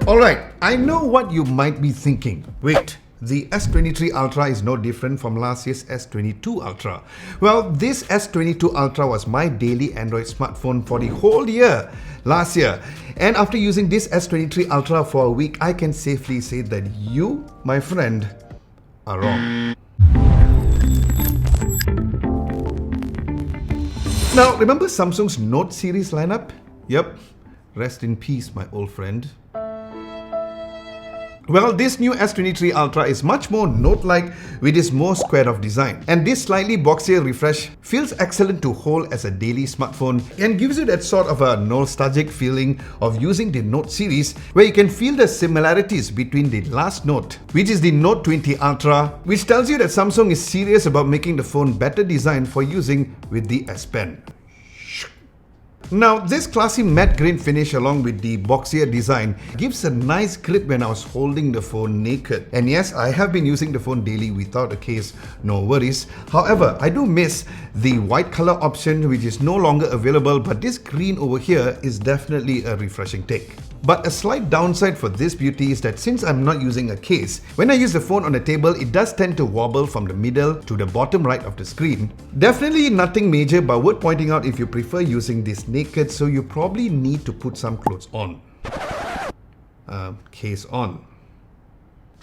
Alright, I know what you might be thinking. Wait, the S23 Ultra is no different from last year's S22 Ultra. Well, this S22 Ultra was my daily Android smartphone for the whole year last year. And after using this S23 Ultra for a week, I can safely say that you, my friend, are wrong. Now, remember Samsung's Note series lineup? Yep, rest in peace, my old friend. Well, this new S23 Ultra is much more Note-like with its more squared-off design. And this slightly boxier refresh feels excellent to hold as a daily smartphone and gives you that sort of a nostalgic feeling of using the Note series, where you can feel the similarities between the last Note, which is the Note 20 Ultra, which tells you that Samsung is serious about making the phone better designed for using with the S Pen. Now, this classy matte green finish along with the boxier design gives a nice grip when I was holding the phone naked. And yes, I have been using the phone daily without a case, no worries. However, I do miss the white color option, which is no longer available, but this green over here is definitely a refreshing take. But a slight downside for this beauty is that since I'm not using a case, when I use the phone on the table, it does tend to wobble from the middle to the bottom right of the screen. Definitely nothing major, but worth pointing out if you prefer using this naked, so you probably need to put some clothes on. Case on.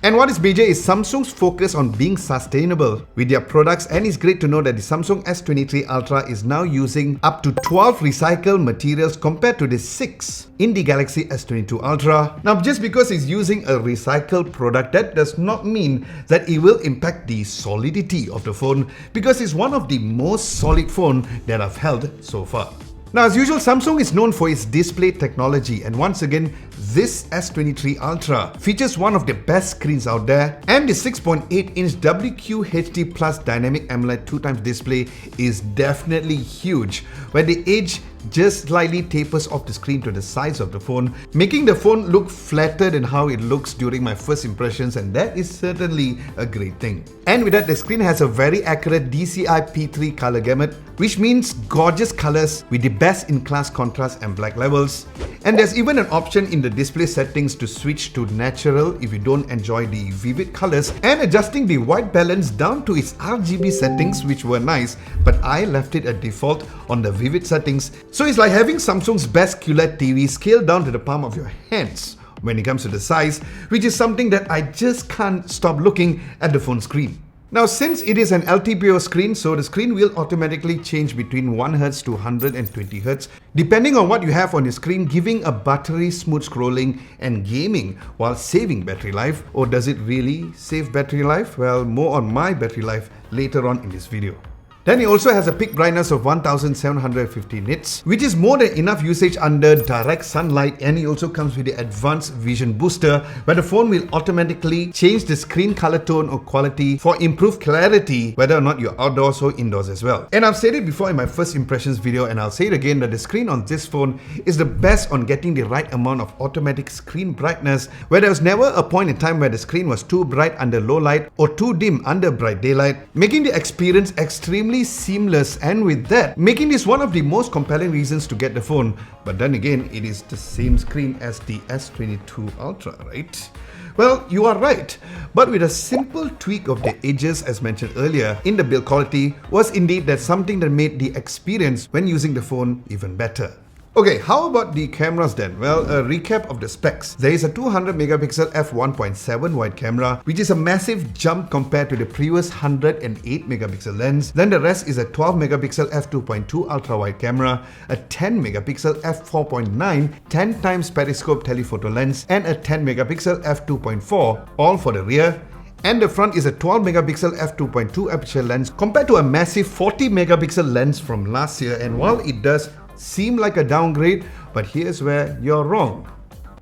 And what is major is Samsung's focus on being sustainable with their products, and it's great to know that the Samsung S23 Ultra is now using up to 12 recycled materials compared to the 6 in the Galaxy S22 Ultra. Now, just because it's using a recycled product, that does not mean that it will impact the solidity of the phone, because it's one of the most solid phones that I've held so far. Now, as usual, Samsung is known for its display technology, and once again, this S23 Ultra features one of the best screens out there, and the 6.8-inch WQHD Plus Dynamic AMOLED 2x display is definitely huge, where the edge just slightly tapers off the screen to the size of the phone, making the phone look flatter than how it looks during my first impressions, and that is certainly a great thing. And with that, the screen has a very accurate DCI P3 color gamut, which means gorgeous colors with the best-in-class contrast and black levels. And there's even an option in the display settings to switch to natural if you don't enjoy the vivid colors, and adjusting the white balance down to its RGB settings, which were nice, but I left it at default on the vivid settings. So it's like having Samsung's best QLED TV scaled down to the palm of your hands when it comes to the size, which is something that I just can't stop looking at the phone screen. Now, since it is an LTPO screen, so the screen will automatically change between 1Hz to 120Hz depending on what you have on your screen, giving a buttery smooth scrolling and gaming while saving battery life. Or does it really save battery life? Well, more on my battery life later on in this video. Then it also has a peak brightness of 1750 nits, which is more than enough usage under direct sunlight, and it also comes with the advanced vision booster, where the phone will automatically change the screen color tone or quality for improved clarity, whether or not you're outdoors or indoors as well. And I've said it before in my first impressions video, and I'll say it again, that the screen on this phone is the best on getting the right amount of automatic screen brightness, where there was never a point in time where the screen was too bright under low light or too dim under bright daylight, making the experience extremely seamless, and with that, making this one of the most compelling reasons to get the phone. But then again, it is the same screen as the S22 Ultra, right? Well, you are right, but with a simple tweak of the edges as mentioned earlier in the build quality was indeed that something that made the experience when using the phone even better. Okay, how about the cameras then? Well, a recap of the specs. There is a 200 megapixel f1.7 wide camera, which is a massive jump compared to the previous 108 megapixel lens. Then the rest is a 12 megapixel f2.2 ultra wide camera, a 10 megapixel f4.9 10 times periscope telephoto lens, and a 10 megapixel f2.4, all for the rear. And the front is a 12 megapixel f2.2 aperture lens compared to a massive 40 megapixel lens from last year. And while it does seem like a downgrade, but here's where you're wrong.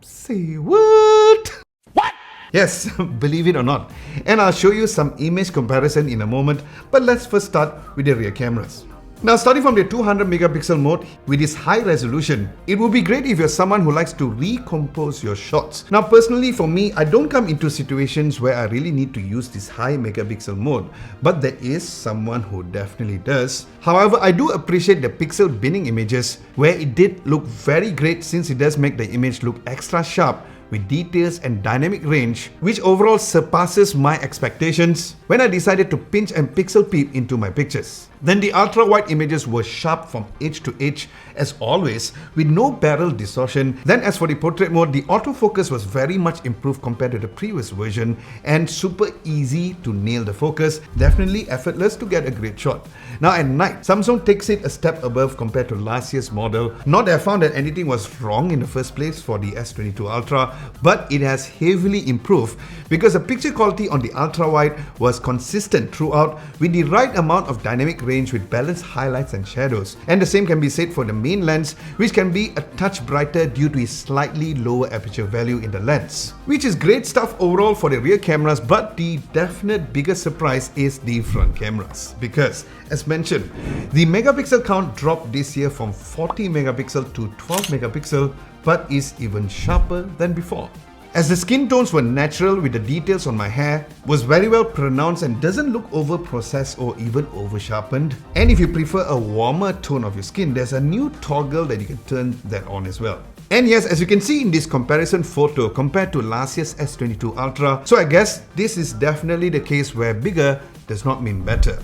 Say what? What? Yes, believe it or not. And I'll show you some image comparison in a moment, but let's first start with the rear cameras. Now, starting from the 200 megapixel mode with its high resolution, it would be great if you're someone who likes to recompose your shots. Now, personally for me, I don't come into situations where I really need to use this high megapixel mode, but there is someone who definitely does. However, I do appreciate the pixel binning images where it did look very great since it does make the image look extra sharp with details and dynamic range, which overall surpasses my expectations when I decided to pinch and pixel peep into my pictures. Then the ultra-wide images were sharp from edge to edge as always with no barrel distortion. Then as for the portrait mode, the autofocus was very much improved compared to the previous version and super easy to nail the focus, definitely effortless to get a great shot. Now at night, Samsung takes it a step above compared to last year's model. Not that I found that anything was wrong in the first place for the S22 Ultra, but it has heavily improved because the picture quality on the ultra-wide was consistent throughout with the right amount of dynamic range with balanced highlights and shadows. And the same can be said for the main lens, which can be a touch brighter due to its slightly lower aperture value in the lens, which is great stuff overall for the rear cameras. But the definite biggest surprise is the front cameras, because as mentioned, the megapixel count dropped this year from 40 megapixel to 12 megapixel, but is even sharper than before. As the skin tones were natural with the details on my hair was very well pronounced and doesn't look over processed or even over sharpened. And if you prefer a warmer tone of your skin, there's a new toggle that you can turn that on as well. And yes, as you can see in this comparison photo compared to last year's S22 Ultra, so I guess this is definitely the case where bigger does not mean better.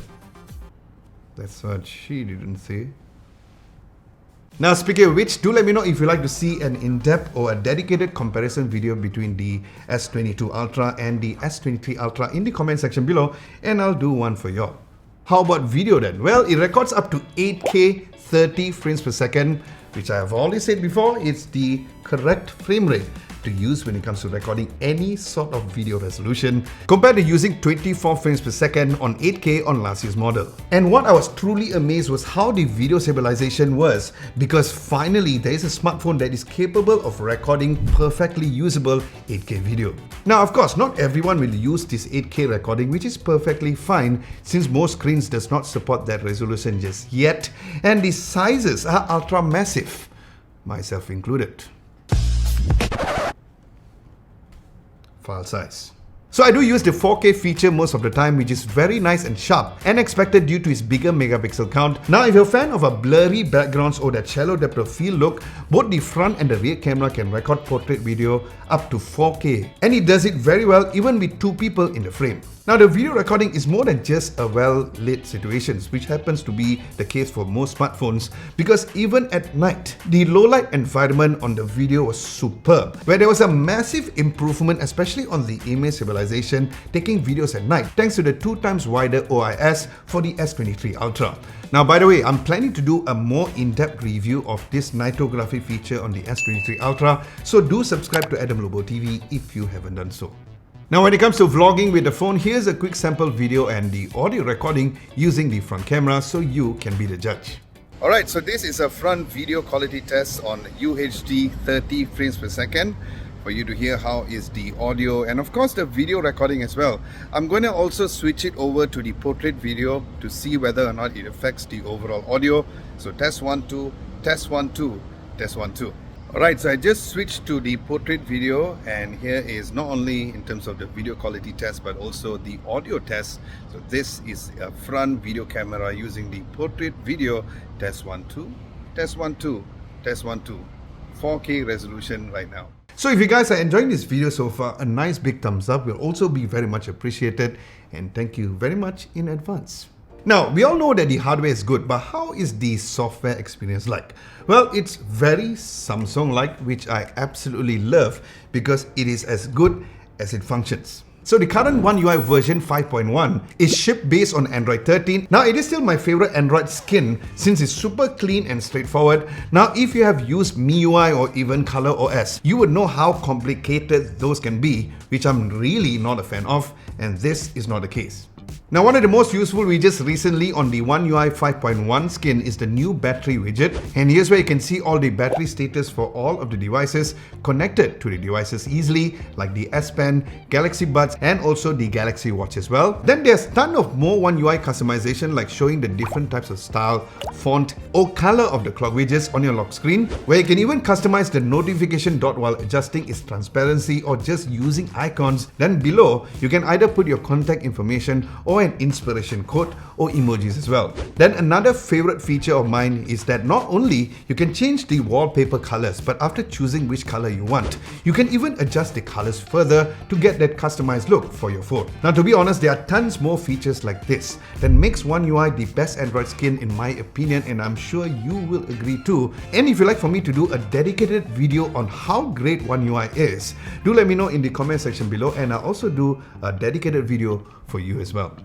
That's what she didn't say. Now, speaking of which, do let me know if you'd like to see an in-depth or a dedicated comparison video between the S22 Ultra and the S23 Ultra in the comment section below, and I'll do one for you. How about video then? Well, it records up to 8K 30 frames per second, which I have already said before, it's the correct frame rate to use when it comes to recording any sort of video resolution compared to using 24 frames per second on 8K on last year's model. And what I was truly amazed was how the video stabilization was, because finally there is a smartphone that is capable of recording perfectly usable 8K video. Now of course, not everyone will use this 8K recording, which is perfectly fine since most screens does not support that resolution just yet, and the sizes are ultra massive, myself included. File size. So I do use the 4K feature most of the time, which is very nice and sharp and expected due to its bigger megapixel count. Now if you're a fan of a blurry backgrounds or that shallow depth of field look, both the front and the rear camera can record portrait video up to 4K, and it does it very well even with two people in the frame. Now the video recording is more than just a well-lit situations, which happens to be the case for most smartphones, because even at night, the low-light environment on the video was superb, where there was a massive improvement, especially on the image stabilization, taking videos at night, thanks to the 2 times wider OIS for the S23 Ultra. Now by the way, I'm planning to do a more in-depth review of this nightography feature on the S23 Ultra, so do subscribe to Adam Lobo TV if you haven't done so. Now when it comes to vlogging with the phone, here's a quick sample video and the audio recording using the front camera, so you can be the judge. Alright, so this is a front video quality test on UHD 30 frames per second for you to hear how is the audio and of course the video recording as well. I'm going to also switch it over to the portrait video to see whether or not it affects the overall audio. So test 1, 2, test 1, 2, test 1, 2. Alright, so I just switched to the portrait video, and here is not only in terms of the video quality test but also the audio test. So this is a front video camera using the portrait video. Test 1, 2, test 1, 2, test 1, 2. 4K resolution right now. So if you guys are enjoying this video so far, a nice big thumbs up will also be very much appreciated, and thank you very much in advance. Now, we all know that the hardware is good, but how is the software experience like? Well, it's very Samsung-like, which I absolutely love because it is as good as it functions. So the current One UI version 5.1 is shipped based on Android 13. Now it is still my favorite Android skin since it's super clean and straightforward. Now if you have used MIUI or even Color OS, you would know how complicated those can be, which I'm really not a fan of, and this is not the case. Now, one of the most useful widgets recently on the One UI 5.1 skin is the new battery widget, and here's where you can see all the battery status for all of the devices connected to the devices easily, like the S Pen, Galaxy Buds, and also the Galaxy Watch as well. Then there's a ton of more One UI customization, like showing the different types of style, font, or color of the clock widgets on your lock screen, where you can even customize the notification dot while adjusting its transparency or just using icons. Then below, you can either put your contact information or an inspiration quote or emojis as well. Then another favorite feature of mine is that not only you can change the wallpaper colors, but after choosing which color you want, you can even adjust the colors further to get that customized look for your phone. Now, to be honest, there are tons more features like this that makes One UI the best Android skin in my opinion, and I'm sure you will agree too. And if you'd like for me to do a dedicated video on how great One UI is, do let me know in the comment section below, and I'll also do a dedicated video for you as well.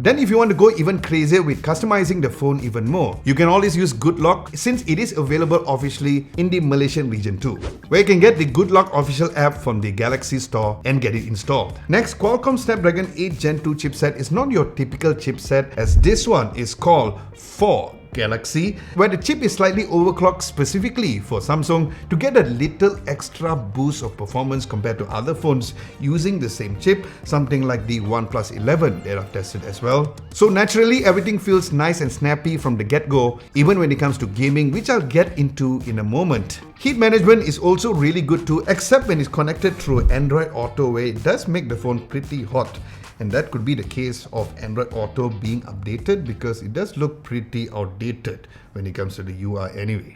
Then if you want to go even crazier with customizing the phone even more, you can always use Good Lock, since it is available officially in the Malaysian region too, where you can get the Good Lock official app from the Galaxy store and get it installed. Next, Qualcomm Snapdragon 8 Gen 2 chipset is not your typical chipset, as this one is called for Galaxy, where the chip is slightly overclocked specifically for Samsung to get a little extra boost of performance compared to other phones using the same chip, something like the OnePlus 11 that I've tested as well. So naturally, everything feels nice and snappy from the get-go, even when it comes to gaming, which I'll get into in a moment. Heat management is also really good too, except when it's connected through Android Auto, where it does make the phone pretty hot. And that could be the case of Android Auto being updated, because it does look pretty outdated when it comes to the UI anyway.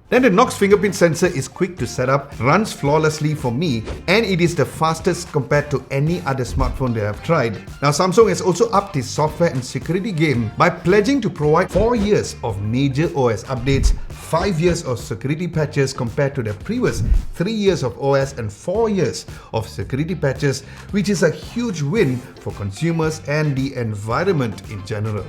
Then the Knox fingerprint sensor is quick to set up, runs flawlessly for me, and it is the fastest compared to any other smartphone that I've tried. Now, Samsung has also upped its software and security game by pledging to provide 4 years of major OS updates, 5 years of security patches compared to the previous 3 years of OS and 4 years of security patches, which is a huge win for consumers and the environment in general.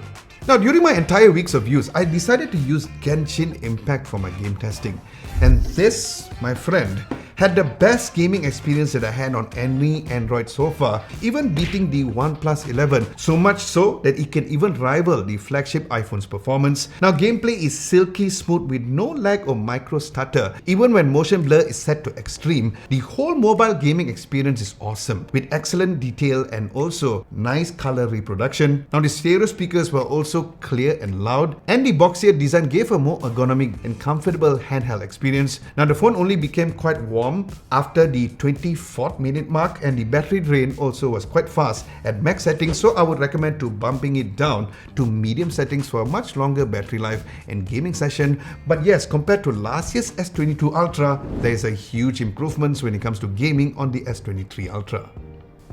Now, during my entire weeks of use, I decided to use Genshin Impact for my game testing. And this, my friend, had the best gaming experience that I had on any Android so far, even beating the OnePlus 11, so much so that it can even rival the flagship iPhone's performance. Now, gameplay is silky smooth with no lag or micro stutter. Even when motion blur is set to extreme, the whole mobile gaming experience is awesome, with excellent detail and also nice color reproduction. Now, the stereo speakers were also clear and loud, and the boxier design gave a more ergonomic and comfortable handheld experience. Now, the phone only became quite warm after the 24th minute mark, and the battery drain also was quite fast at max settings, so I would recommend to bumping it down to medium settings for a much longer battery life and gaming session. But yes, compared to last year's S22 Ultra, there is a huge improvement when it comes to gaming on the S23 Ultra.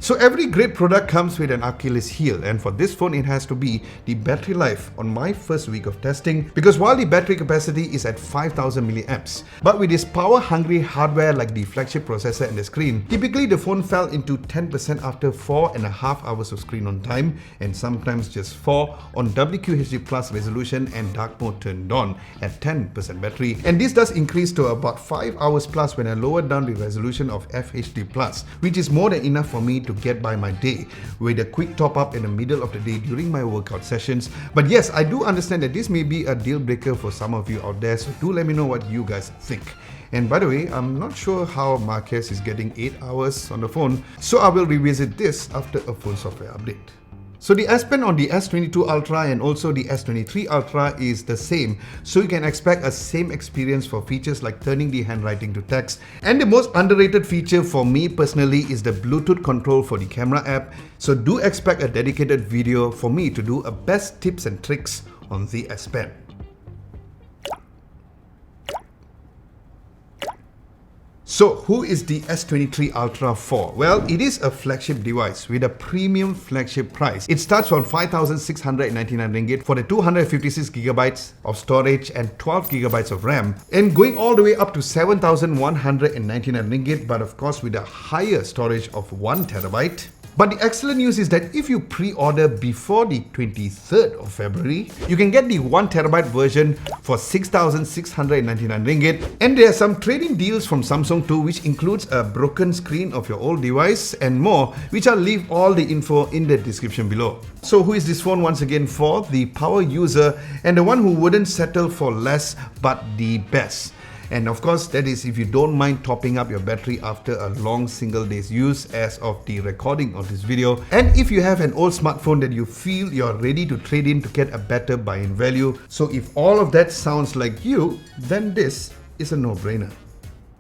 So every great product comes with an Achilles heel, and for this phone it has to be the battery life on my first week of testing, because while the battery capacity is at 5000 milliamps, but with its power-hungry hardware like the flagship processor and the screen, typically the phone fell into 10% after 4.5 hours of screen on time, and sometimes just 4 on WQHD Plus resolution and dark mode turned on at 10% battery. And this does increase to about 5 hours plus when I lowered down the resolution of FHD Plus, which is more than enough for me to get by my day with a quick top up in the middle of the day during my workout sessions. But yes, I do understand that this may be a deal breaker for some of you out there, so do let me know what you guys think. And by the way, I'm not sure how Marquez is getting 8 hours on the phone, so I will revisit this after a full software update. So the S Pen on the S22 Ultra and also the S23 Ultra is the same, so you can expect a same experience for features like turning the handwriting to text. And the most underrated feature for me personally is the Bluetooth control for the camera app, so do expect a dedicated video for me to do a best tips and tricks on the S Pen. So who is the S23 Ultra for? Well, it is a flagship device with a premium flagship price. It starts from 5,699 ringgit for the 256GB of storage and 12GB of RAM, and going all the way up to 7,199 ringgit, but of course with a higher storage of 1TB. But the excellent news is that if you pre-order before the 23rd of February, you can get the 1TB version for 6,699 ringgit. And there are some trading deals from Samsung too, which includes a broken screen of your old device and more, which I'll leave all the info in the description below. So who is this phone once again for? The power user and the one who wouldn't settle for less but the best. And of course, that is if you don't mind topping up your battery after a long single day's use as of the recording of this video. And if you have an old smartphone that you feel you're ready to trade in to get a better buy-in value. So if all of that sounds like you, then this is a no-brainer.